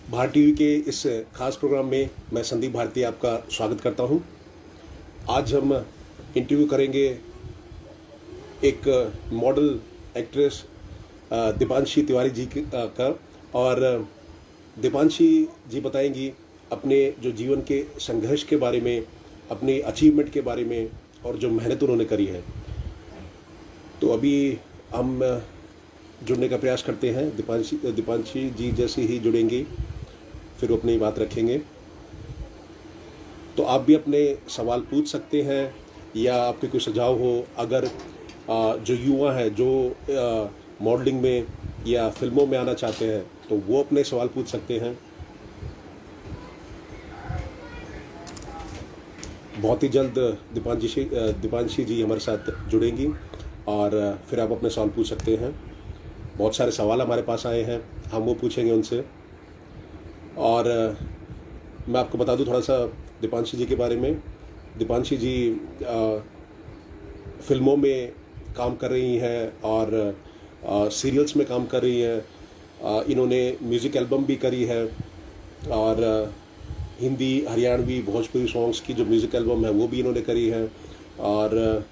Bharat TV के इस खास प्रोग्राम में मैं संदीप भारती आपका स्वागत करता हूं। आज हम इंटरव्यू करेंगे एक मॉडल एक्ट्रेस दीपांशी तिवारी जी का। और दीपांशी जी बताएंगी अपने जो जीवन के संघर्ष के बारे में, अपने अचीवमेंट के बारे में और जो मेहनत उन्होंने करी है। तो अभी हम जुड़ने का प्रयास करते हैं। दीपांशी जी जैसे ही जुड़ेंगी फिर वो अपनी बात रखेंगे। तो आप भी अपने सवाल पूछ सकते हैं या आपके कोई सुझाव हो। अगर जो युवा हैं जो मॉडलिंग में या फिल्मों में आना चाहते हैं तो वो अपने सवाल पूछ सकते हैं। बहुत ही जल्द दीपांशी जी हमारे साथ जुड़ेंगी और फिर आप अपने सवाल पूछ सकते हैं। बहुत सारे सवाल हमारे पास आए हैं, हम वो पूछेंगे उनसे। और मैं आपको बता दूं थोड़ा सा दीपांशी जी के बारे में। दीपांशी जी फिल्मों में काम कर रही हैं और सीरियल्स में काम कर रही हैं। इन्होंने म्यूज़िक एल्बम भी करी है और हिंदी, हरियाणवी, भोजपुरी सॉन्ग्स की जो म्यूज़िक एल्बम है वो भी इन्होंने करी है। और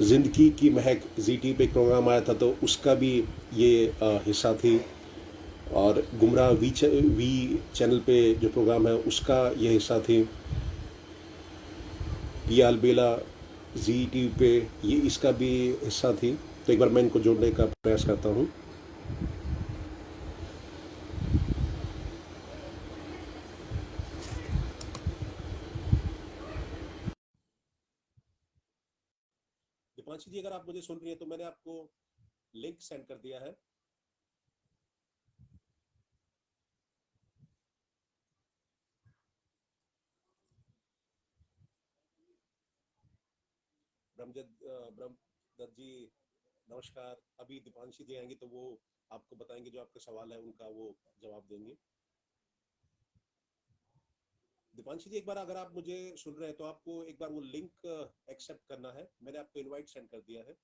ज़िंदगी की महक ZT पे एक प्रोग्राम आया था तो उसका भी ये हिस्सा थी। और गुमराह वी चैनल पे जो प्रोग्राम है उसका ये हिस्सा थी। पिया अलबेला ZT पे ये इसका भी हिस्सा थी। तो एक बार मैं इनको जोड़ने का प्रयास करता हूँ। दीपांशी जी, अगर आप मुझे सुन रही हैं तो मैंने आपको लिंक सेंड कर दिया है। ब्रह्मदत्त जी नमस्कार। अभी दीपांशी जी आएंगे तो वो आपको बताएंगे, जो आपके सवाल है उनका वो जवाब देंगे। दीपांशी जी, एक बार अगर आप मुझे सुन रहे हैं तो आपको एक बार वो लिंक एक्सेप्ट करना है। मैंने आपको इनवाइट सेंड कर दिया है।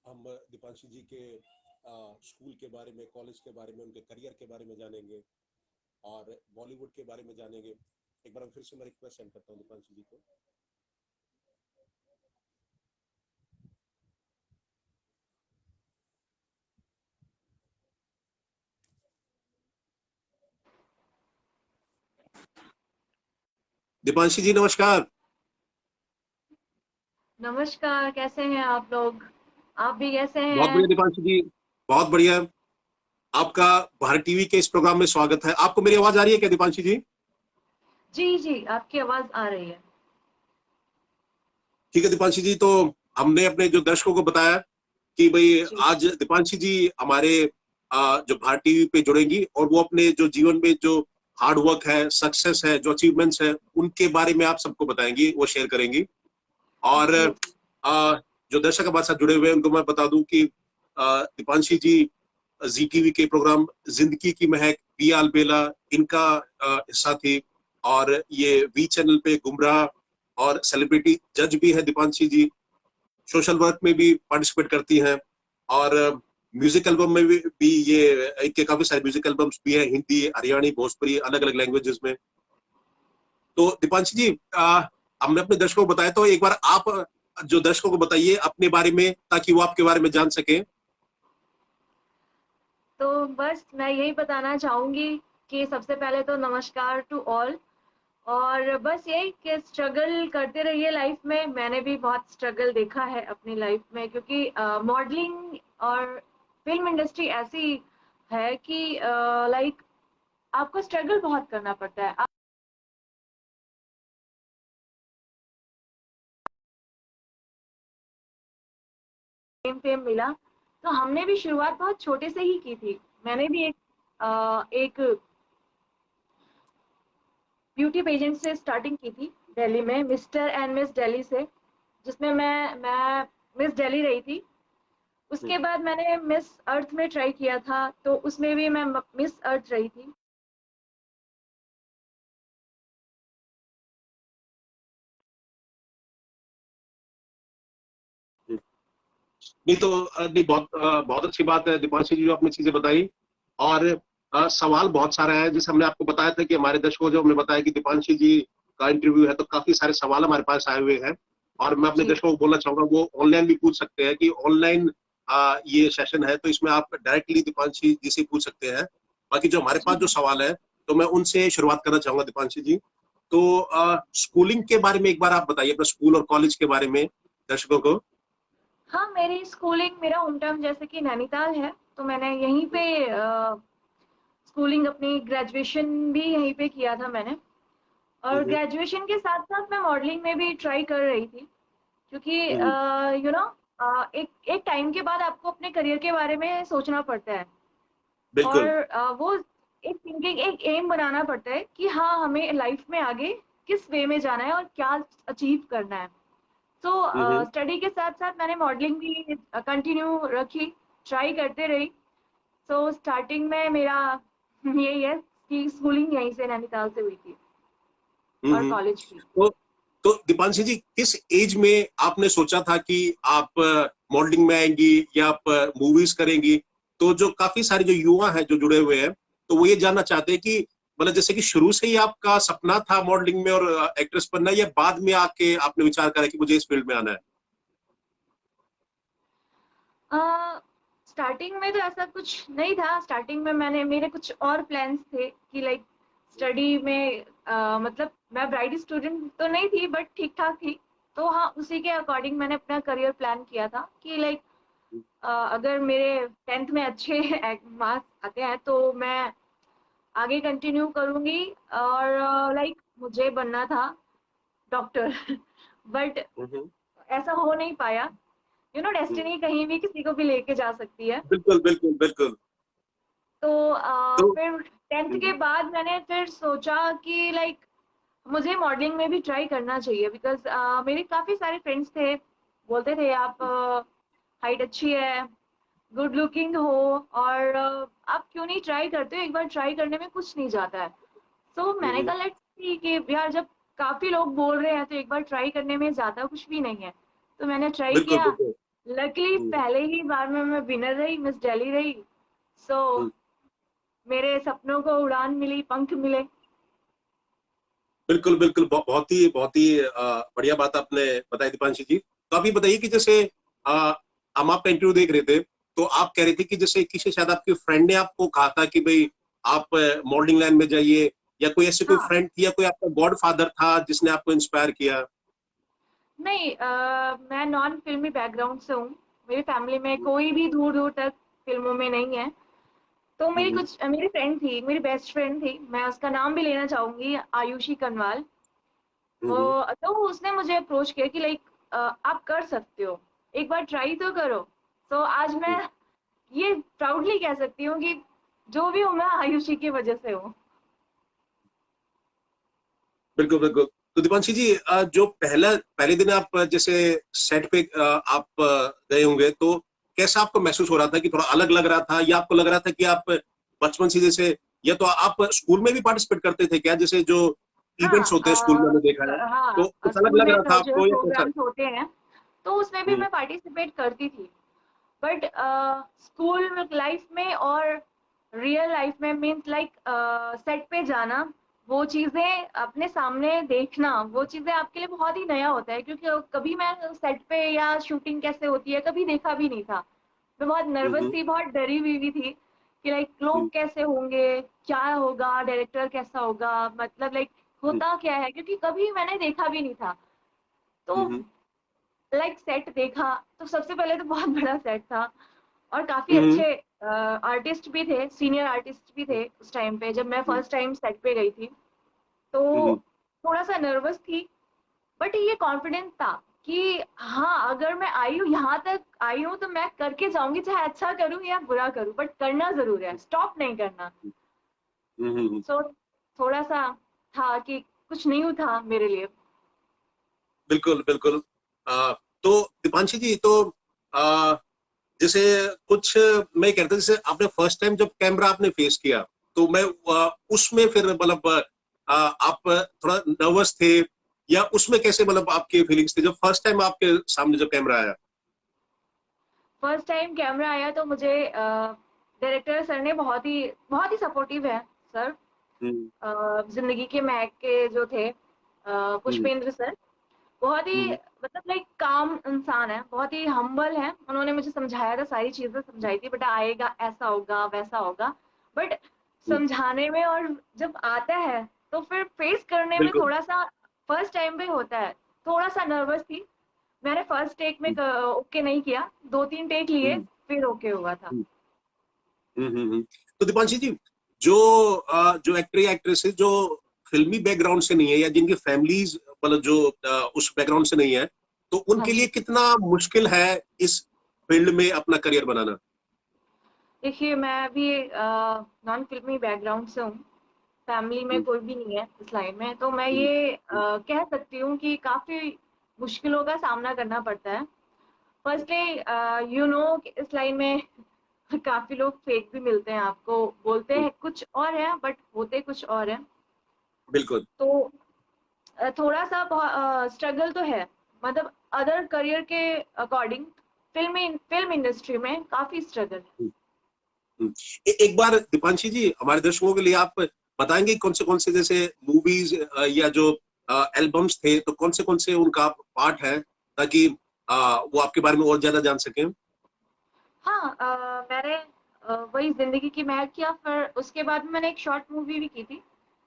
हम दीपांशी जी के स्कूल के बारे में, कॉलेज के बारे में, उनके करियर के बारे में जानेंगे और बॉलीवुड के बारे में जानेंगे। एक बार फिर से मैं रिक्वेस्ट सेंड करता हूँ दीपांशी जी को। दीपांशी जी नमस्कार। नमस्कार, कैसे हैं आप लोग? आप भी कैसे बहुत हैं? बढ़िया दीपांशी जी, बहुत बढ़िया। आपका भारत टीवी के इस प्रोग्राम में स्वागत है। आपको मेरी आवाज आ रही है क्या दीपांशी जी? जी जी, आपकी आवाज आ रही है। ठीक है दीपांशी जी, तो हमने अपने जो दर्शकों को बताया कि भाई जी आज दीपांशी जी हमारे जो भारत टीवी पे जुड़ेंगी और वो अपने जो जीवन में जो हार्ड वर्क है, सक्सेस है, जो अचीवमेंट्स है, उनके बारे में आप सबको बताएंगी, वो शेयर करेंगी। और जी जो दर्शक हमारे साथ जुड़े हुए हैं उनको मैं बता दूं कि दीपांशी जी ZTV के प्रोग्राम जिंदगी की महक, पिया अलबेला, इनका हिस्सा थी। और ये वी चैनल पे गुमराह और सेलिब्रिटी जज भी है दीपांशी जी। सोशल वर्क में भी पार्टिसिपेट करती हैं। और म्यूजिक एल्बम में भी ये इनके काफी सारे म्यूजिक एल्बम्स भी हैं, हिंदी, हरियाणी, भोजपुरी, अलग अलग लैंग्वेजेस में। तो दीपांशी जी, हमने अपने दर्शकों को बताया, तो एक बार आप जो दर्शकों को बताइए अपने बारे में ताकि वो आपके बारे में जान सके। तो बस मैं यही बताना चाहूंगी कि सबसे पहले तो नमस्कार टू ऑल। और बस यही कि स्ट्रगल करते रहिए लाइफ में। मैंने भी बहुत स्ट्रगल देखा है अपनी लाइफ में, क्योंकि मॉडलिंग और फिल्म इंडस्ट्री ऐसी है कि लाइक आपको स्ट्रगल बहुत करना पड़ता है। फेम मिला तो हमने भी शुरुआत बहुत छोटे से ही की थी। मैंने भी एक ब्यूटी पेजेंट से स्टार्टिंग की थी दिल्ली में, मिस्टर एंड मिस दिल्ली से, जिसमें मैं मिस दिल्ली रही थी। उसके बाद मैंने मिस अर्थ में ट्राई किया था, तो उसमें भी मैं मिस अर्थ रही थी। नहीं तो नहीं, बहुत अच्छी बात है दीपांशी जी जो आपने चीजें बताई। और सवाल बहुत सारे हैं, जैसे हमने आपको बताया था कि हमारे दर्शकों जो हमने बताया कि दीपांशी जी का इंटरव्यू है, तो काफी सारे सवाल हमारे पास आए हुए हैं। और मैं अपने जी दर्शकों को बोलना चाहूंगा वो ऑनलाइन भी पूछ सकते हैं, कि ऑनलाइन ये सेशन है तो इसमें आप डायरेक्टली दीपांशी जी से पूछ सकते हैं। बाकी जो हमारे पास जी। जो सवाल है, तो मैं उनसे शुरुआत करना चाहूंगा दीपांशी जी। तो स्कूलिंग के बारे में एक बार आप बताइए, अपने स्कूल और कॉलेज के बारे में दर्शकों को। हाँ, मेरी स्कूलिंग, मेरा होम टाउन जैसे कि नैनीताल है, तो मैंने यहीं पे स्कूलिंग, अपनी ग्रेजुएशन भी यहीं पे किया था मैंने। और हम्म, ग्रेजुएशन के साथ साथ मैं मॉडलिंग में भी ट्राई कर रही थी, क्योंकि हम्म, यू नो एक एक टाइम के बाद आपको अपने करियर के बारे में सोचना पड़ता है। और बिल्कुल। वो एक थिंकिंग, एक एम बनाना पड़ता है कि हाँ, हमें लाइफ में आगे किस वे में जाना है और क्या अचीव करना है। तो हम्म, स्टडी के साथ साथ मैंने मॉडलिंग भी कंटिन्यू रखी, ट्राई करते रही। सो स्टार्टिंग में मेरा यही है कि स्कूलिंग यहीं से, नैनीताल से हुई थी, और हम्म। कॉलेज भी। तो तो दीपांशी जी, किस एज में आपने सोचा था कि आप मॉडलिंग में आएंगी या आप मूवीज करेंगी? तो जो काफी सारे जो युवा हैं जो जुड़े हुए हैं, तो वो ये जानना चाहते हैं कि मतलब जैसे कि शुरू से ही आपका सपना था मॉडलिंग में और एक्ट्रेस बनना, या बाद में आके आपने विचार करा कि मुझे इस फील्ड में आना है? स्टार्टिंग में तो ऐसा कुछ नहीं था। स्टार्टिंग में मेरे कुछ और प्लान्स थे कि लाइक स्टडी में, मतलब मैं ब्राइट स्टूडेंट तो नहीं थी, बट ठीक ठाक थी। तो हाँ, उसी के अकॉर्डिंग मैंने अपना करियर प्लान किया था कि लाइक अगर मेरे 10th में अच्छे मार्क्स आते हैं तो मैं आगे कंटिन्यू करूंगी। और लाइक मुझे बनना था डॉक्टर। बट हम्म, ऐसा हो नहीं पाया। हम्म। डेस्टिनी कहीं भी किसी को भी लेके जा सकती है। बिल्कुल, बिल्कुल, बिल्कुल। तो तो फिर 10th के बाद मैंने फिर सोचा कि लाइक मुझे मॉडलिंग में भी ट्राई करना चाहिए, बिकॉज मेरे काफ़ी सारे फ्रेंड्स थे, बोलते थे आप हाइट अच्छी है, गुड लुकिंग हो, और आप क्यों नहीं ट्राई करते हो, एक बार ट्राई करने में कुछ नहीं जाता है। तो मैंने हम्म, कहा लेट्स सी कि यार, जब काफ़ी लोग बोल रहे हैं तो एक बार ट्राई करने में ज़्यादा कुछ भी नहीं है। तो मैंने ट्राई बिल्कुल, किया। बिल्कुल। लकीली हम्म, पहले ही बार में मैं विनर रही, मिस दिल्ली रही। सो हम्म। मेरे सपनों को उड़ान मिली, पंख मिले। बिल्कुल, बिल्कुल। बहुत ही बढ़िया बात आपने बताई दीपांशी जी। तो आप ये बताइए कि जैसे अ, हम आपका इंटरव्यू देख रहे थे, तो आप कह रहे थे कि जैसे किसी शायद आपके फ्रेंड ने आपको कहा था कि भाई आप मॉडलिंग लाइन में जाइए, या कोई ऐसी कोई हाँ, फ्रेंड थी या कोई आपका गॉड फादर था जिसने आपको इंस्पायर किया? नहीं, मैं नॉन फिल्मी बैकग्राउंड से हूँ। मेरी फैमिली में कोई भी दूर दूर तक फिल्मों में नहीं है। तो हम्म, मेरी फ्रेंड थी, मेरी बेस्ट फ्रेंड थी, मैं उसका नाम भी लेना चाहूंगी, आयुषी कनवाल। वो हम्म, तो उसने मुझे अप्रोच किया कि लाइक आप कर सकते हो, एक बार ट्राई तो करो। तो आज मैं हम्म। ये प्राउडली कह सकती हूँ कि जो भी हूँ मैं आयुषी की वजह से हूँ। बिल्कुल, बिल्कुल। तो दीपांशी जी, जो पहले दिन आप जैसे सेट पे आप गए होंगे, तो कैसा आपको महसूस हो रहा था? कि थोड़ा अलग लग रहा था, या आपको लग रहा था कि आप बचपन से जैसे, या तो आप स्कूल में भी पार्टिसिपेट करते थे क्या, जैसे जो इवेंट्स हाँ, होते हैं स्कूल में, मैंने देखा है, तो हाँ, कुछ अलग स्कूल लग में रहा था कल्चरल आपको या कैसा? प्रोग्राम्स होते हैं, तो उसमें भी हम्म, मैं पार्टिसिपेट करती थी। बट स्कूल लाइफ में और रियल लाइफ में मीन्स लाइक सेट पे जाना, वो चीज़ें अपने सामने देखना, वो चीज़ें आपके लिए बहुत ही नया होता है, क्योंकि कभी मैं सेट पे या शूटिंग कैसे होती है कभी देखा भी नहीं था। मैं बहुत नर्वस हम्म, थी, बहुत डरी हुई भी थी कि लाइक लोग हम्म, कैसे होंगे, क्या होगा, डायरेक्टर कैसा होगा, मतलब लाइक हम्म, होता क्या है, क्योंकि कभी मैंने देखा भी नहीं था। तो हम्म, लाइक सेट देखा, तो सबसे पहले तो बहुत बड़ा सेट था, और काफ़ी हम्म, अच्छे आर्टिस्ट भी थे, सीनियर आर्टिस्ट भी थे उस टाइम पे जब मैं हम्म, फर्स्ट टाइम सेट पे गई थी। तो हम्म। थोड़ा-सा नर्वस थी, बट ये कॉन्फिडेंस था कि हाँ, अगर मैं आई हूँ, यहाँ तक आई हूँ, तो मैं करके जाऊँगी, चाहे अच्छा करूँ या बुरा करूँ, बट करना ज़रूर है, स्टॉप नहीं करना। हम्म। सो थोड़ा-सा था कि कुछ न्यू था मेरे लिए। बिल्कुल, बिल्कुल। अ, तो दीपांशी जी, तो अ, जैसे कुछ मैं कहता जैसे आपने फर्स्ट टाइम जब कैमरा आपने फेस किया, तो मैं उसमें फिर मतलब आप थोड़ा नर्वस थे, या उसमें कैसे मतलब आपके फीलिंग्स थे जब फर्स्ट टाइम आपके सामने जब कैमरा आया? फर्स्ट टाइम कैमरा आया तो मुझे डायरेक्टर सर ने बहुत ही सपोर्टिव है सर। हम्म, जिंदगी के महक के जो थे हम्म, पुष्पेंद्र सर, बहुत ही हम्म, मतलब लाइक काम इंसान है, बहुत ही हम्बल है। उन्होंने मुझे समझाया था, सारी चीजें समझाई थी, बेटा आएगा ऐसा होगा वैसा होगा, बट हम्म, समझाने में और जब आता है तो फिर फेस करने में बिल्कुल। थोड़ा सा फर्स्ट टाइम पे होता है, थोड़ा सा नर्वस थी। मैंने फर्स्ट टेक में हम्म, ओके नहीं किया, 2-3 टेक लिए हम्म, फिर ओके हुआ था। हम्म, तो दीपांशी जी, जो जो एक्टर या एक्ट्रेस है जो फिल्मी बैकग्राउंड से नहीं है या जिनकी फैमिलीज मतलब जो उस बैकग्राउंड से नहीं है, तो हाँ उनके लिए जी। कितना मुश्किल है इस फील्ड में अपना करियर बनाना? देखिए मैं भी नॉन फिल्मी बैकग्राउंड से हूँ, फैमिली में हम्म, कोई भी नहीं है इस लाइन में, तो मैं हम्म, ये कह सकती हूँ कि काफी मुश्किलों का सामना करना पड़ता है। फर्स्टली यू नो इस लाइन में काफी लोग फेक भी मिलते हैं आपको, बोलते हम्म, हैं कुछ और है बट होते कुछ और है। बिल्कुल। तो थोड़ा सा स्ट्रगल तो है, मतलब अदर करियर के अकॉर्डिंग फिल्म इंडस्ट्री में काफी स्ट्रगल है। हम्म, हम्म। एक बार दीपांशी जी हमारे दर्शकों के लिए आप बताएंगे कौन से जैसे मूवीज या जो एल्बम्स थे, तो कौन से उनका पार्ट है, ताकि वो आपके बारे में और ज्यादा जान सकें? हाँ, मैंने वही जिंदगी की महक किया, फिर उसके बाद में मैंने एक शॉर्ट मूवी भी की थी,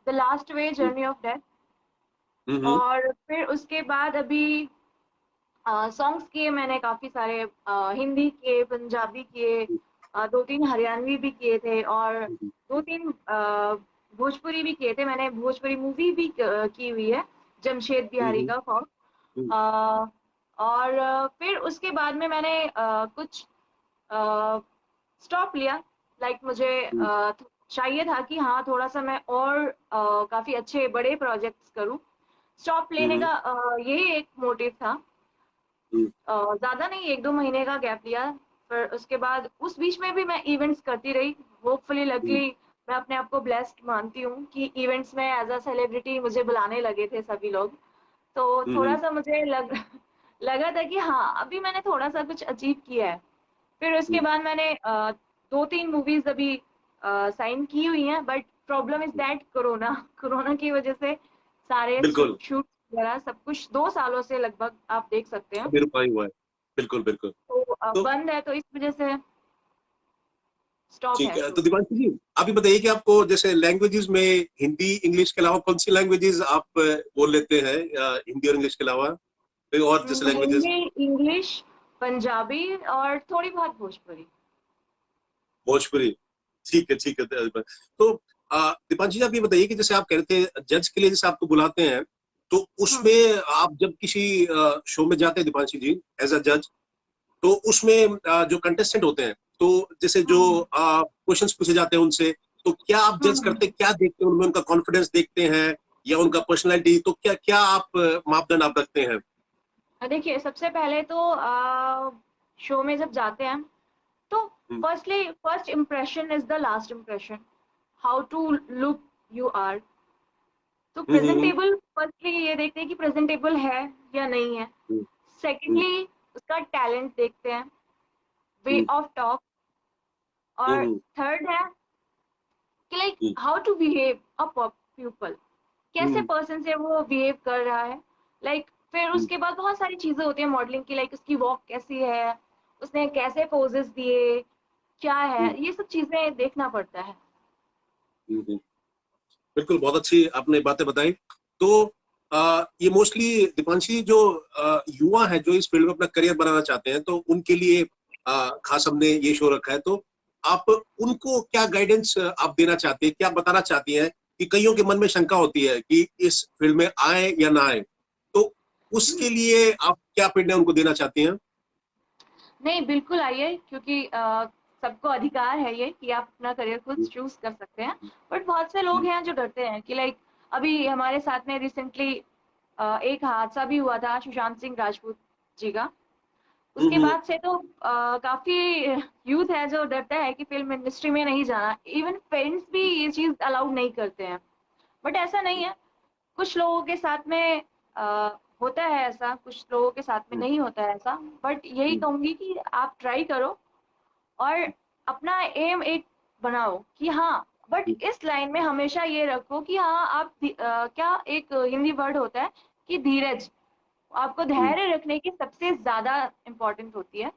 the last way hmm, journey of death. Hmm, और फिर उसके बाद अभी सॉन्ग्स किए मैंने काफी सारे, हिंदी के, पंजाबी के, 2-3 हरियाणवी भी किए थे, और हम्म, 2-3 भोजपुरी भी किए थे। मैंने भोजपुरी मूवी भी की हुई है, जमशेद बिहारी हम्म, का फॉल्क। हम्म, और फिर उसके बाद में मैंने कुछ स्टॉप लिया, लाइक मुझे हम्म, चाहिए था कि हाँ थोड़ा सा मैं और काफी अच्छे बड़े प्रोजेक्ट्स करूँ। स्टॉप लेने हम्म, का यही एक मोटिव था। हम्म, ज्यादा नहीं, 1-2 महीने का गैप लिया। फिर उसके बाद उस बीच में भी मैं इवेंट्स करती रही, होपफुली हम्म, लकीली मैं अपने आप को ब्लेस्ड मानती हूँ कि इवेंट्स में एज अ सेलिब्रिटी मुझे बुलाने लगे थे सभी लोग। तो थोड़ा हम्म, सा मुझे लगा था कि हाँ अभी मैंने थोड़ा सा कुछ अचीव किया है। फिर उसके हम्म, बाद मैंने 2-3 मूवीज अभी साइन की हुई हैं, but problem is that corona corona की वजह से सारे बिल्कुल। शूट वगैरह सब कुछ 2 सालों से लगभग आप देख सकते हैं, अभी रुका ही हुआ है। बिल्कुल बिल्कुल। तो तो बंद है, तो इस वजह से स्टॉप ठीक है है, तो शूट। दिवांशी जी आप ही बताइए कि आपको जैसे लैंग्वेजेस में हिंदी इंग्लिश के अलावा कौन सी लैंग्वेजेस आप बोल लेते हैं, हिंदी और इंग्लिश के अलावा कोई और जैसे लैंग्वेजेस? हिंदी, इंग्लिश, पंजाबी और थोड़ी बहुत भोजपुरी। भोजपुरी। ठीक है, ठीक है। तो दीपांशी जी आप ये बताइए कि जैसे आप कह रहे थे जज के लिए जैसे आपको बुलाते हैं, तो हाँ। उसमें आप जब किसी शो में जाते हैं दीपांशी जी एज अ जज, तो उसमें जो कंटेस्टेंट होते हैं, तो जैसे जो हम्म क्वेश्चंस पूछे जाते हैं उनसे, तो क्या आप जज हम्म करते हैं, क्या देखते हैं उनमें, उनका कॉन्फिडेंस देखते हैं या उनका पर्सनैलिटी, तो क्या क्या आप मापदंड आप रखते हैं? देखिए सबसे पहले तो शो में जब जाते हैं तो hmm, first impression is the last impression, how to look you are. तो हम्म, हम्म, प्रेजेंटेबल, फर्स्टली ये देखते हैं कि प्रेजेंटेबल है या नहीं है। हम्म, हम्म, सेकेंडली उसका टैलेंट देखते हैं, वे हम्म, ऑफ टॉक। और हम्म, थर्ड है कि like hmm, how to behave a people, कैसे हम्म, पर्सन से वो बिहेव कर रहा है। लाइक फिर हम्म, उसके बाद बहुत सारी चीजें होती है मॉडलिंग की, लाइक उसकी वॉक कैसी है, उसने कैसे पोजेस दिए, क्या है, हम्म, ये सब चीजें देखना पड़ता है। हम्म। बिल्कुल, बहुत अच्छी आपने बातें बताई। तो ये मोस्टली दीपांशी जो युवा हैं जो इस फील्ड में अपना करियर बनाना चाहते हैं, तो उनके लिए खास हमने ये शो रखा है। तो आप उनको क्या गाइडेंस आप देना चाहते हैं, क्या बताना चाहती हैं कि कईयों के मन में शंका होती है कि इस फील्ड में आए या ना आए, तो उसके लिए आप क्या प्रेरणा उनको देना चाहती हैं? नहीं बिल्कुल आइए, क्योंकि सबको अधिकार है ये कि आप अपना करियर खुद हम्म, चूज कर सकते हैं। बट बहुत से लोग हैं जो डरते हैं कि लाइक अभी हमारे साथ में रिसेंटली एक हादसा भी हुआ था सुशांत सिंह राजपूत जी का। उसके हम्म, बाद से तो काफी यूथ है जो डरता है कि फिल्म इंडस्ट्री में नहीं जाना, इवन पेरेंट्स भी ये चीज अलाउड नहीं करते हैं। बट ऐसा नहीं है, कुछ लोगों के साथ में होता है ऐसा, कुछ लोगों के साथ में नहीं होता है ऐसा, बट यही हम्म, कहूंगी कि आप ट्राई करो और अपना एम एक बनाओ कि हाँ, बट हम्म, इस लाइन में हमेशा ये रखो कि हाँ आप क्या एक हिंदी वर्ड होता है कि धीरज, आपको हम्म, धैर्य रखने की सबसे ज्यादा इम्पोर्टेंट होती है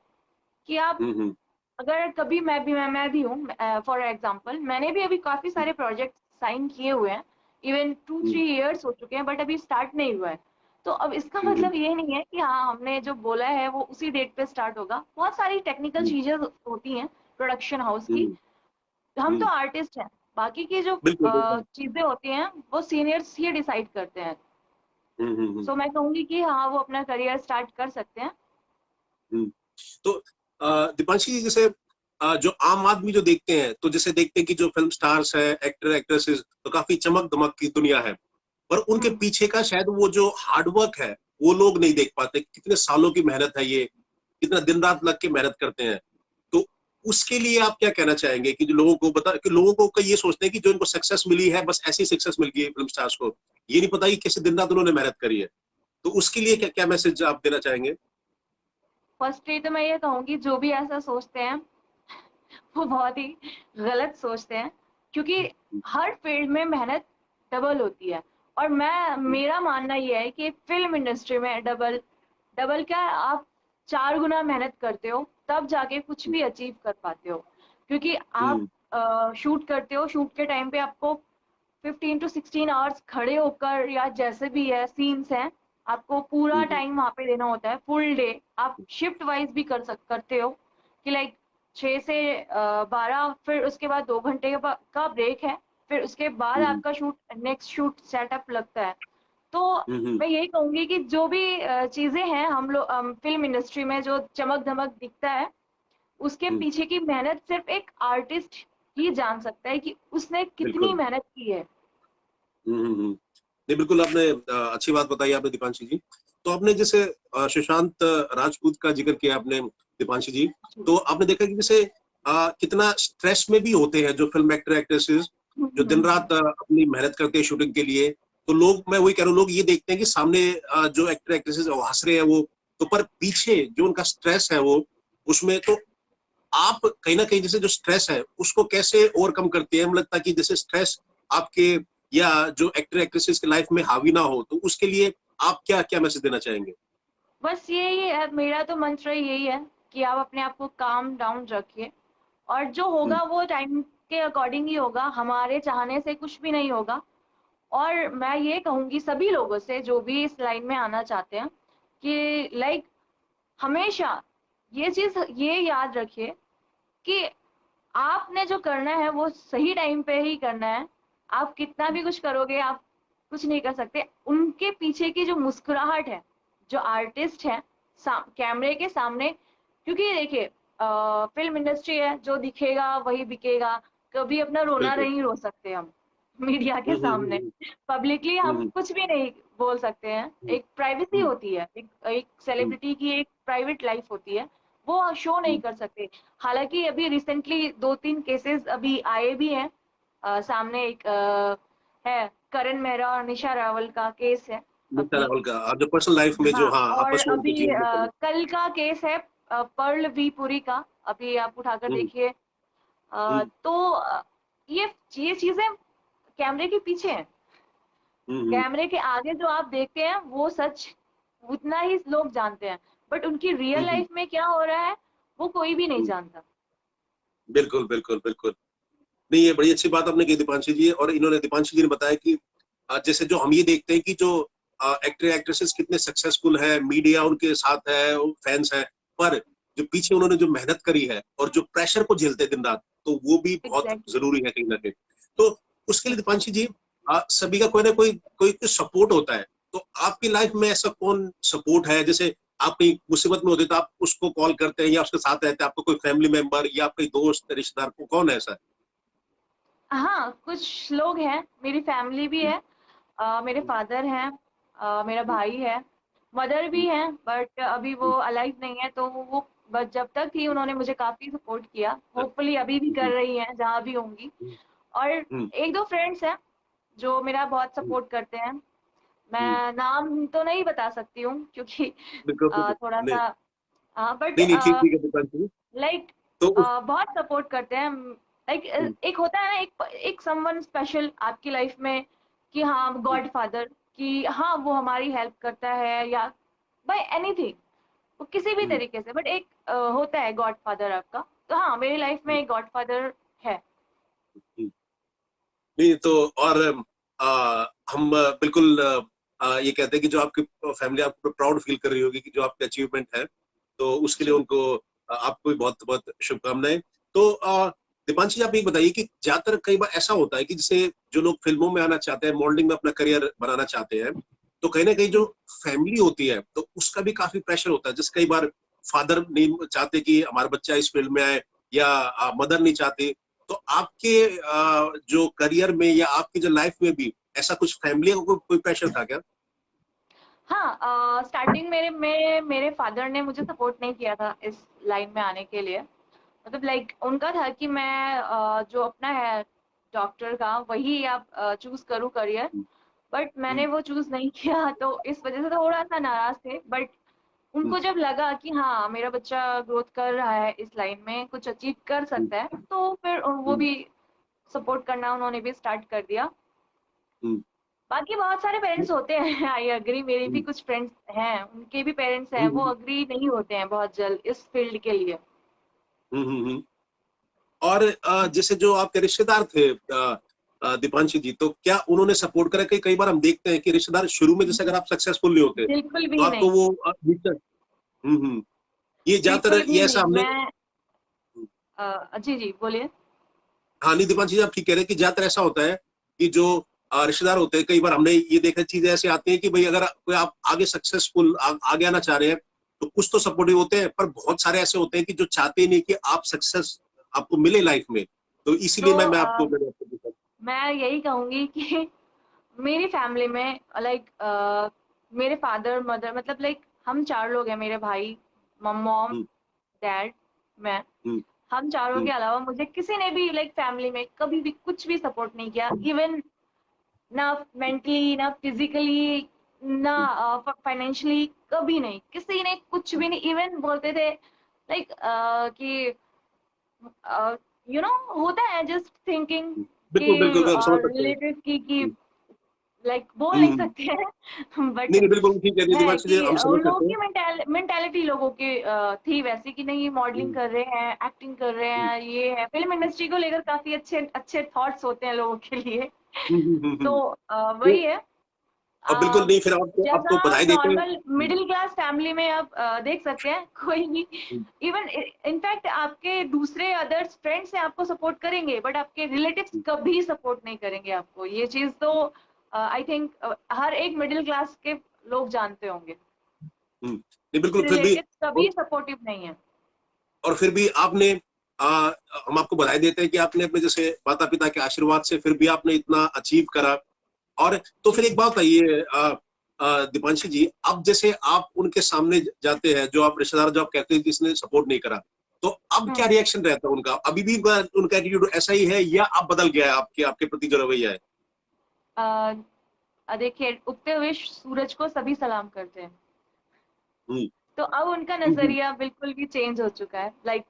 कि आप, हम्म, अगर कभी मैं भी हूँ, फॉर एग्जांपल मैंने भी अभी काफी सारे प्रोजेक्ट साइन किए हुए हैं, even two hmm, three years हो चुके हैं, बट अभी स्टार्ट नहीं हुआ है। तो अब इसका हम्म, मतलब ये नहीं है कि हाँ हमने जो बोला है वो उसी डेट पे स्टार्ट होगा, बहुत सारी टेक्निकल हम्म, चीजें होती हैं प्रोडक्शन हाउस की। हम्म, हम तो हम्म, आर्टिस्ट हैं, बाकी की जो बिल्कुल बिल्कुल। चीजें होती हैं वो सीनियर्स ही डिसाइड करते हैं। सो मैं कहूंगी कि हाँ वो अपना करियर स्टार्ट कर सकते हैं। हम्म। तो दीपांशी जी, जैसे जो आम आदमी जो देखते हैं, तो जैसे देखते हैं कि जो फिल्म स्टार्स है, एक्टर एक्ट्रेसेस, तो काफी चमक दमक की दुनिया है, पर उनके हम्म। पीछे का शायद वो जो हार्डवर्क है वो लोग नहीं देख पाते, कितने सालों की मेहनत है ये, कितना दिन रात लग के मेहनत करते हैं। तो उसके लिए आप क्या कहना चाहेंगे कि जो लोगों को बता कि लोगों को कई ये सोचते हैं कि जो इनको सक्सेस मिली है बस ऐसी सक्सेस मिल गई है फिल्म स्टार्स को, ये नहीं पता कि कैसे दिन रात उन्होंने मेहनत करी है। तो उसके लिए क्या क्या मैसेज आप देना चाहेंगे? फर्स्टली तो मैं ये कहूंगी जो भी ऐसा सोचते हैं वो बहुत ही गलत सोचते हैं, क्योंकि हर फील्ड में मेहनत डबल होती है। और मैं, मेरा मानना ये है कि फिल्म इंडस्ट्री में डबल, डबल क्या, आप 4 गुना मेहनत करते हो तब जाके कुछ भी अचीव कर पाते हो। क्योंकि आप हम्म, शूट करते हो, शूट के टाइम पे आपको 15 to 16 आवर्स खड़े होकर या जैसे भी है सीन्स हैं, आपको पूरा हम्म, टाइम वहाँ पे देना होता है, फुल डे। आप शिफ्ट वाइज भी करते हो कि लाइक 6 से 12, फिर उसके बाद 2 घंटे का ब्रेक है, फिर उसके बाद हम्म, आपका शूट, नेक्स्ट शूट सेटअप लगता है। तो हम्म, मैं यही कहूंगी कि जो भी चीजें हैं हम लोग फिल्म इंडस्ट्री में जो चमक धमक दिखता है, उसके हम्म, पीछे की मेहनत सिर्फ एक आर्टिस्ट ही जान सकता है कि उसने कितनी बिल्कुल। मेहनत की है। नहीं, बिल्कुल आपने अच्छी बात बताई आपने दीपांशी जी। तो आपने जैसे सुशांत राजपूत का जिक्र किया आपने दीपांशी जी, जी। तो आपने देखा कि जैसे कितना स्ट्रेस में भी होते हैं जो फिल्म एक्टर एक्ट्रेसेस, जो दिन हम्म। रात अपनी मेहनत करते हैं शूटिंग के लिए। तो लोग, मैं वही कह रहा हूँ, लोग ये देखते हैं कि सामने जो एक्टर एक्ट्रेसेस हंस रहे हैं वो, तो पर पीछे जो उनका स्ट्रेस है वो, उसमें तो आप कहीं ना कहीं जैसे जो स्ट्रेस है उसको कैसे ओवरकम करते हैं, मतलब लगता है कि जैसे स्ट्रेस आपके या जो एक्टर एक्ट्रेसेस की लाइफ में हावी ना हो, तो उसके लिए आप क्या क्या मैसेज देना चाहेंगे? बस यही है, मेरा तो मंत्र यही है कि आप अपने आप को काम डाउन रखिए, और जो हम्म, होगा वो टाइम के अकॉर्डिंग ही होगा, हमारे चाहने से कुछ भी नहीं होगा। और मैं ये कहूंगी सभी लोगों से जो भी इस लाइन में आना चाहते हैं कि लाइक हमेशा ये चीज ये याद रखिए कि आपने जो करना है वो सही टाइम पे ही करना है। आप कितना भी कुछ करोगे, आप कुछ नहीं कर सकते। उनके पीछे की जो मुस्कुराहट है, जो आर्टिस्ट है कैमरे के सामने, क्योंकि देखिए फिल्म इंडस्ट्री है, जो दिखेगा वही बिकेगा। कभी अपना रोना बिल्कुल। नहीं रो सकते हम मीडिया के हम्म, सामने, पब्लिकली हम हम्म, कुछ भी नहीं बोल सकते हैं। हम्म, एक प्राइवेसी हम्म, होती है, एक हम्म, सेलिब्रिटी की एक प्राइवेट लाइफ होती है, वो शो नहीं हम्म, कर सकते। हालांकि अभी रिसेंटली 2-3 केसेस अभी आए भी हैं सामने। एक है करण मेहरा और निशा रावल का केस है नित्या अभी। राहुल का आप जो पर्सनल लाइफ में जो, हाँ, हाँ, और आपस में उनके अभी जीवन में चले। कल का केस है पर्ल वी पुरी का, अभी आप उठाकर हम्म, देखिए। हम्म, तो ये चीजें कैमरे के पीछे हैं, हम्म, कैमरे के आगे जो आप देखते हैं वो सच उतना ही लोग जानते हैं, बट उनकी रियल हम्म, लाइफ में क्या हो रहा है वो कोई भी नहीं हम्म, जानता। बिल्कुल बिल्कुल बिल्कुल। नहीं, ये बड़ी अच्छी बात आपने की दीपांशी जी, और इन्होंने दीपांशी जी ने बताया कि जैसे जो हम ये देखते हैं कि जो एक्टर एक्ट्रेसेस कितने सक्सेसफुल है, मीडिया उनके साथ है, फैंस है, पर जो पीछे उन्होंने जो मेहनत करी है और जो प्रेशर को झेलते हैं दिन रात, तो वो भी बहुत एग्जैक्टली। जरूरी है कहीं ना कहीं। तो उसके लिए दीपांशी जी, सभी का कोई ना कोई कोई सपोर्ट होता है। तो आपकी लाइफ में ऐसा कौन सपोर्ट है, जैसे आप कहीं मुसीबत में होते तो आप उसको कॉल करते हैं या उसके साथ रहते हैं, आपको कोई फैमिली मेंबर या कोई दोस्त रिश्तेदार, को कौन है ऐसा? हाँ, कुछ लोग हैं, मेरी फैमिली भी है। मेरे फादर हैं, मेरा भाई है, मदर भी है, बट अभी वो अलाइव नहीं है। तो वो बस जब तक थी उन्होंने मुझे काफी सपोर्ट किया, होपफुली अभी भी कर रही हैं जहाँ भी होंगी। और एक दो फ्रेंड्स हैं जो मेरा बहुत सपोर्ट करते हैं। मैं नाम तो नहीं बता सकती हूँ क्योंकि बिल्कुल बिल्कुल। थोड़ा नहीं सा, बट नहीं नहीं, ठीक ठीक है दीपांशु जी। लाइक तो बहुत सपोर्ट करते हैं। लाइक हम्म, एक होता है ना, एक समवन स्पेशल आपकी लाइफ में, कि हाँ हम्म, गॉड फादर, कि हाँ वो हमारी हेल्प करता है, या बाय एनीथिंग, वो किसी भी हम्म, तरीके से, बट एक होता है गॉड फादर आपका। तो हाँ, मेरी लाइफ में हम्म, एक गॉड फादर है। हम्म। नहीं तो और हम बिल्कुल ये कहते हैं कि जो आपकी फैमिली आपको प्राउड फील कर रही होगी कि जो आपके अचीवमेंट है, तो उसके लिए जी। उनको आपको भी बहुत बहुत शुभकामनाएं। तो दीपांशी जी, आप ये बताइए कि ज्यादातर कई बार ऐसा होता है कि जैसे जो लोग फिल्मों में आना चाहते हैं, मॉडलिंग में अपना करियर बनाना चाहते हैं, तो कहीं ना कहीं जो हम्म। फैमिली होती है तो उसका भी काफी प्रेशर होता है। जैसे कई बार फादर नहीं चाहते कि हमारा बच्चा इस फील्ड में आए, या मदर नहीं चाहती। तो आपके जो करियर में या आपकी जो लाइफ में भी ऐसा कुछ फैमिली का कोई प्रेशर था क्या? हाँ, स्टार्टिंग मेरे फादर ने मुझे सपोर्ट नहीं किया था इस लाइन में आने के लिए। मतलब लाइक उनका था कि मैं जो अपना है डॉक्टर का वही आप चूज करूँ करियर, बट हम्म, मैंने वो चूज नहीं किया, तो इस वजह से थोड़ा सा नाराज थे। बट हम्म, उनको जब लगा कि हाँ मेरा बच्चा ग्रोथ कर रहा है, इस लाइन में कुछ अचीव कर हम्म, सकता है, तो फिर वो हम्म, भी सपोर्ट करना उन्होंने भी स्टार्ट कर दिया। हम्म, बाकी बहुत सारे पेरेंट्स होते हैं आई एग्री, मेरे भी हम्म, कुछ फ्रेंड्स हैं, उनके भी पेरेंट्स हैं, वो हम्म, अग्री नहीं होते हैं बहुत जल्द इस फील्ड के लिए। हम्म, और जैसे जो आपके रिश्तेदार थे दीपांशी जी, तो क्या उन्होंने सपोर्ट करा? कि कई बार हम देखते हैं कि रिश्तेदार शुरू में जैसे अगर आप सक्सेसफुल नहीं होते बिल्कुल तो भी आपको नहीं, वो ये ज्यादातर बिल्कुल भी ये ऐसा नहीं। हमने। मैं जी जी बोलिए। हाँ नहीं दीपांशी जी, आप ठीक कह रहे हैं कि ज्यादातर ऐसा होता है कि जो रिश्तेदार होते हैं, कई बार हमने ये देखा चीजें ऐसी आती हैं कि भाई अगर कोई आप आगे सक्सेसफुल आगे आना चाह रहे हैं तो कुछ तो सपोर्टिव होते हैं, पर बहुत सारे ऐसे होते हैं कि जो चाहते ही नहीं कि आप सक्सेस आपको मिले लाइफ में। तो तो इसीलिए मैंने आपको पूछा। मैं यही कहूंगी कि मेरी फैमिली में लाइक मेरे फादर मदर, मतलब लाइक हम चार लोग हैं, मेरे भाई, मॉम, हम्म, डैड, मैं। हम्म, हम चारों हम्म, के अलावा मुझे किसी ने भी लाइक फैमिली में कभी भी कुछ भी सपोर्ट नहीं किया, इवन ना मेंटली, ना फिजिकली, ना हम्म, फाइनेंशियली, कभी नहीं, किसी ने कुछ भी नहीं। इवन बोलते थे लाइक कि होता है जस्ट थिंकिंग कि बिल्कुल बिल्कुल मैं समझ सकता हूँ। रिलेटिव की हम्म, लाइक बोल नहीं हम्म, सकते हैं बट नहीं नहीं बिल्कुल ठीक है है दीपांशी जी, कि हम उन समझ लोगों सकते हैं। की मेंटालिटी लोगों की थी वैसी कि नहीं, मॉडलिंग हम्म, कर रहे हैं, एक्टिंग कर रहे हम्म, हैं, ये है, फिल्म इंडस्ट्री को लेकर काफी अच्छे अच्छे थॉट्स होते हैं लोगों के लिए। हम्म, तो तो वही है। अब बिल्कुल नहीं, फिर आपको जैसा आपको आप बधाई देते हैं। नॉर्मल मिडिल क्लास फैमिली में आप देख सकते हैं, कोई भी हम्म, इवन इनफैक्ट आपके दूसरे अदर्स फ्रेंड्स हैं आपको सपोर्ट करेंगे, बट आपके रिलेटिव्स कभी सपोर्ट नहीं करेंगे आपको। ये चीज तो आई थिंक हर एक मिडिल क्लास के लोग जानते होंगे। नहीं बिल्कुल फिर भी। रिलेटिव्स कभी सपोर्टिव नहीं है। और फिर भी आपने आ, हम आपको बधाई देते हैं कि आपने अपने जैसे माता पिता के आशीर्वाद से फिर भी आपने इतना अचीव करा। और तो जी। फिर एक बात बताइए दीपांशी जी, अब जैसे आप उनके सामने जाते हैं, जो आप रिश्तेदार जो आप कहते हैं जिसने सपोर्ट नहीं करा, तो अब क्या हम्म। रिएक्शन रहता है उनका? अभी भी उनका एटीट्यूड ऐसा ही है या अब बदल गया है आपके आपके प्रति जो रवैया है? देखिए, उगते हुए सूरज को सभी सलाम करते हैं, हम्म, तो अब उनका हम्म, नजरिया बिल्कुल भी चेंज हो चुका है। लाइक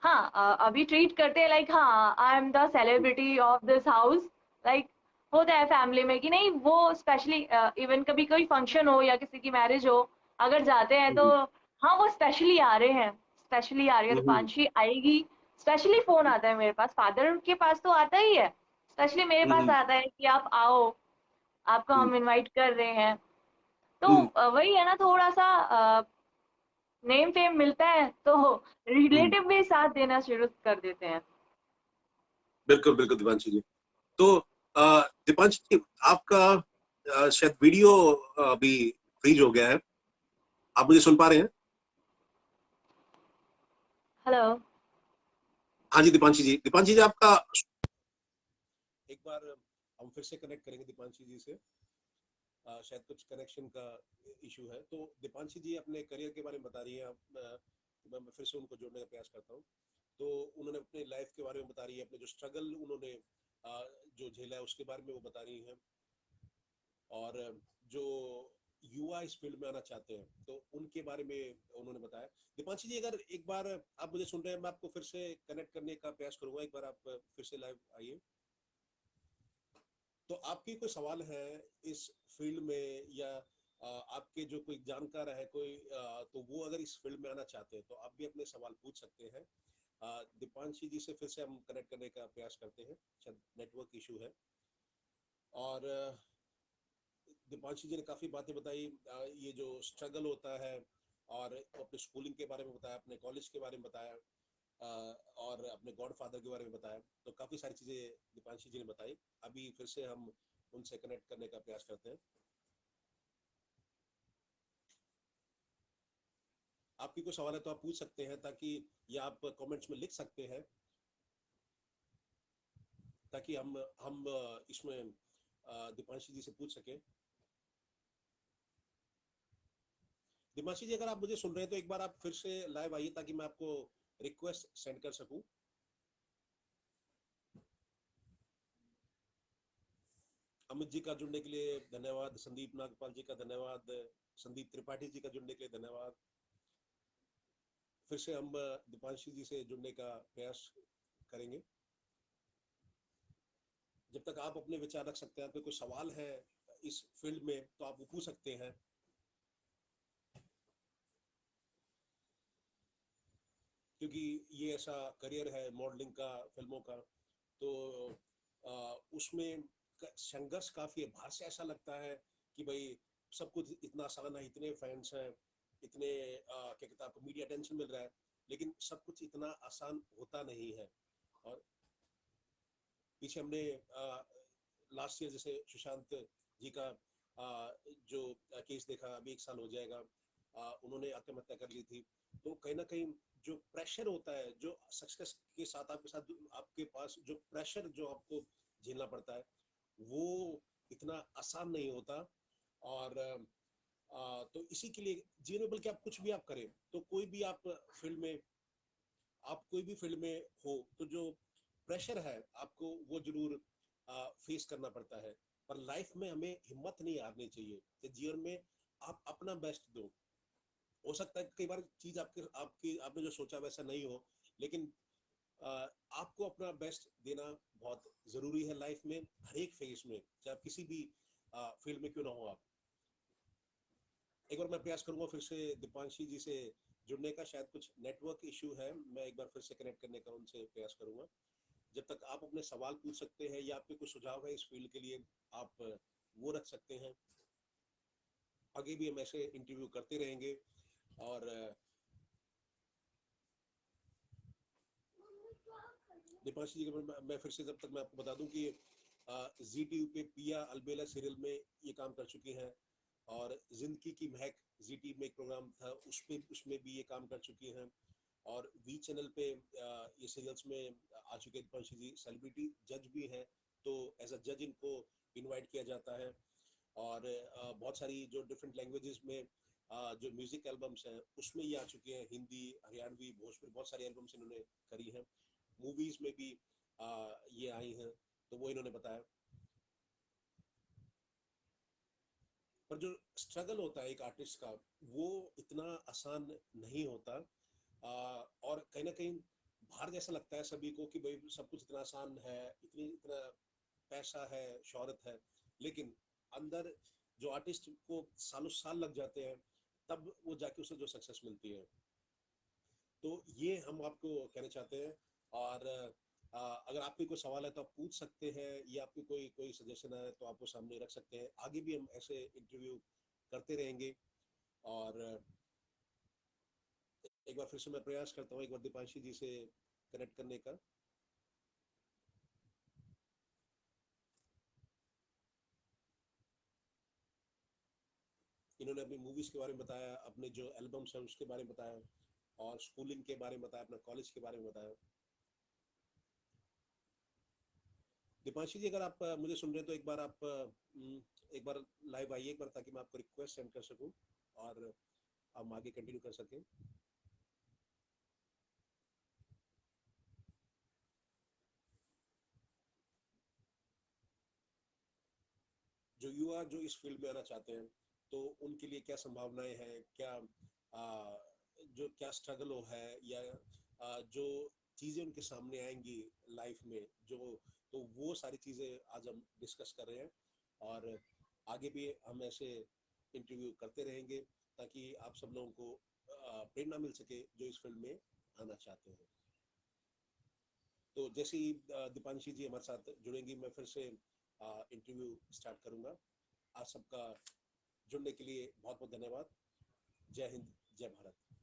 हाँ, अभी ट्रीट करते हैं लाइक हाँ I am the celebrity of this house. Like होता है फैमिली में कि नहीं, वो स्पेशली इवन कभी कोई फंक्शन हो या किसी की मैरिज हो, अगर जाते हैं तो हम्म, हाँ वो स्पेशली आ रहे हैं, स्पेशली आ रही है, तो हम्म, पांचवी आएगी। स्पेशली फोन आता है मेरे पास, फादर के पास तो आता ही है, स्पेशली मेरे पास हम्म, आता है कि आप आओ, आपको हम्म, हम इनवाइट कर रहे हैं। तो हम्म, वही है ना, थोड़ा सा नेम फेम मिलता है तो हम्म, रिलेटिव भी साथ देना शुरू कर देते हैं। बिल्कुल बिल्कुल दीपांशी जी। तो दीपांशी जी, आपका शायद वीडियो अभी फ्रीज हो गया है। आप मुझे सुन पा रहे हैं? हेलो। हाँ जी दीपांशी जी, दीपांशी जी आपका एक बार हम फिर से कनेक्ट करेंगे दीपांशी जी से। शायद कुछ कनेक्शन का इशू है। तो दीपांशी जी अपने करियर के बारे में बता रही हैं। मैं फिर से उनको जोड़ने का प्रयास करता हूँ। तो उन्होंने अपने लाइफ के बारे में बता रही है, अपने जो स्ट्रगल उन्होंने जो झेला है उसके बारे में वो बता रही हैं। और जो युवा इस फील्ड में आना चाहते हैं तो उनके बारे में उन्होंने बताया। दीपांशी जी, अगर एक बार आप मुझे सुन रहे हैं, मैं आपको फिर से कनेक्ट करने का प्रयास करूंगा, एक बार आप फिर से लाइव आइए। तो आपकी कोई सवाल है इस फील्ड में, या आपके जो कोई जानकार है कोई, तो वो अगर इस फील्ड में आना चाहते हैं तो आप भी अपने सवाल पूछ सकते हैं। दीपांशी जी से फिर से हम कनेक्ट करने का प्रयास करते हैं, शायद नेटवर्क इशू है। और दीपांशी जी ने काफी बातें बताई, ये जो स्ट्रगल होता है, और अपने स्कूलिंग के बारे में बताया, अपने कॉलेज के बारे में बताया, और अपने गॉड फादर के बारे में बताया। तो काफी सारी चीजें दीपांशी जी ने बताई। अभी फिर से हम उनसे कनेक्ट करने का प्रयास करते हैं। आपकी कोई सवाल है तो आप पूछ सकते हैं, ताकि या आप कमेंट्स में लिख सकते हैं, ताकि हम इसमें दीपांशी जी से पूछ सके। दीपांशी जी, अगर आप मुझे सुन रहे हैं तो एक बार आप फिर से लाइव आइए, ताकि मैं आपको रिक्वेस्ट सेंड कर सकूं। अमित जी का जुड़ने के लिए धन्यवाद, संदीप नागपाल जी का धन्यवाद, संदीप त्रिपाठी जी का जुड़ने के लिए धन्यवाद। फिर से हम दीपांशी जी से जुड़ने का प्रयास करेंगे। जब तक आप अपने विचार रख सकते हैं, आपके कोई सवाल है इस फील्ड में तो आप वो पूछ सकते हैं। क्योंकि ये ऐसा करियर है मॉडलिंग का, फिल्मों का, तो उसमें संघर्ष काफी है। बाहर से ऐसा लगता है कि भाई सब कुछ इतना आसान है, इतने फैंस हैं, इतने क्या कहते हैं, आपको मीडिया अटेंशन मिल रहा है, लेकिन सब कुछ इतना आसान होता नहीं है। और पीछे हमने लास्ट ईयर जैसे सुशांत जी का जो केस देखा, अभी 1 साल हो जाएगा, उन्होंने आत्महत्या कर ली थी। तो कहीं ना कहीं जो प्रेशर होता है, जो सक्सेस के साथ आपके पास जो प्रेशर जो आपको झेलना पड़ता है, वो इतना आसान नहीं होता। और तो इसी के लिए जीवन में, बल्कि आप कुछ भी आप करें, तो कोई भी आप फील्ड में, आप कोई भी फील्ड में हो, तो जो प्रेशर है आपको वो जरूर फेस करना पड़ता है। पर लाइफ में हमें हिम्मत नहीं हारनी चाहिए कि जीवन में आप अपना बेस्ट दो। हो सकता है कई बार चीज आपके आपकी आपने जो सोचा वैसा नहीं हो, लेकिन आपको अपना बेस्ट देना बहुत जरूरी है लाइफ में, हर एक फेज में, चाहे आप किसी भी फील्ड में क्यों ना हो। आप एक बार मैं प्रयास करूंगा फिर से दीपांशी जी से जुड़ने का, शायद कुछ नेटवर्क इश्यू है, मैं एक बार फिर से कनेक्ट करने का उनसे प्रयास करूंगा। जब तक आप अपने सवाल पूछ सकते हैं, या आपके कुछ सुझाव है इस फील्ड के लिए, आप वो रख सकते हैं। आगे भी हम ऐसे इंटरव्यू करते रहेंगे। और दीपांशी जी मैं फिर से, जब तक मैं आपको बता दूं कि जी टीवी पे पिया अलबेला सीरियल में ये काम कर चुकी हैं, और जिंदगी की महक जी टीवी में एक प्रोग्राम था, उसमें भी ये काम कर चुकी हैं। और वी चैनल पे ये सीरियल्स में आ चुके हैं दीपांशी जी, सेलिब्रिटी जज भी हैं, तो एज अ जज इनको इनवाइट किया जाता है। और बहुत सारी जो डिफरेंट लैंग्वेजेस में जो म्यूजिक एल्बम्स हैं उसमें ये आ चुके हैं, हिंदी, हरियाणवी, भोजपुरी, बहुत सारी एल्बम्स इन्होंने करी हैं। मूवीज में भी ये आई हैं, तो वो इन्होंने बताया। पर जो स्ट्रगल होता है एक आर्टिस्ट का, वो इतना आसान नहीं होता। और कहीं ना कहीं बाहर जैसा लगता है सभी को कि भाई सब कुछ इतना आसान है, इतना पैसा है, शोहरत है, लेकिन अंदर जो आर्टिस्ट को सालों साल लग जाते हैं, तब वो जाके उसे जो सक्सेस मिलती है। तो ये हम आपको कहना चाहते हैं। और अगर आपके कोई सवाल है तो आप पूछ सकते हैं, या आपकी कोई कोई सजेशन है तो आप वो सामने रख सकते हैं। आगे भी हम ऐसे इंटरव्यू करते रहेंगे। और एक बार फिर से मैं प्रयास करता हूँ एक बार दीपांशी जी से कनेक्ट करने का। इन्होंने अपनी मूवीज के बारे में बताया, अपने जो एल्बम्स हैं उसके बारे में बताया, और स्कूलिंग के बारे में बताया, अपना कॉलेज के बारे में बताया। दीपांशी जी, अगर आप मुझे सुन रहे हैं तो एक बार आप एक बार लाइव आइए एक बार, ताकि मैं आपको रिक्वेस्ट सेंड कर सकूं और हम आगे कंटिन्यू कर सकें। जो युवा जो इस फील्ड में आना चाहते हैं, तो उनके लिए क्या संभावनाएं हैं, क्या जो क्या स्ट्रगल है, या जो चीजें उनके सामने आएंगी लाइफ में, जो तो वो सारी चीजें आज हम डिस्कस कर रहे हैं। और आगे भी हम ऐसे इंटरव्यू करते रहेंगे ताकि आप सब लोगों को प्रेरणा मिल सके जो इस फील्ड में आना चाहते हैं। तो जैसे ही दीपांशी जी हमारे साथ जुड़ेंगी, मैं फिर से इंटरव्यू स्टार्ट करूंगा। आप सबका जुड़ने के लिए बहुत बहुत धन्यवाद। जय हिंद, जय भारत।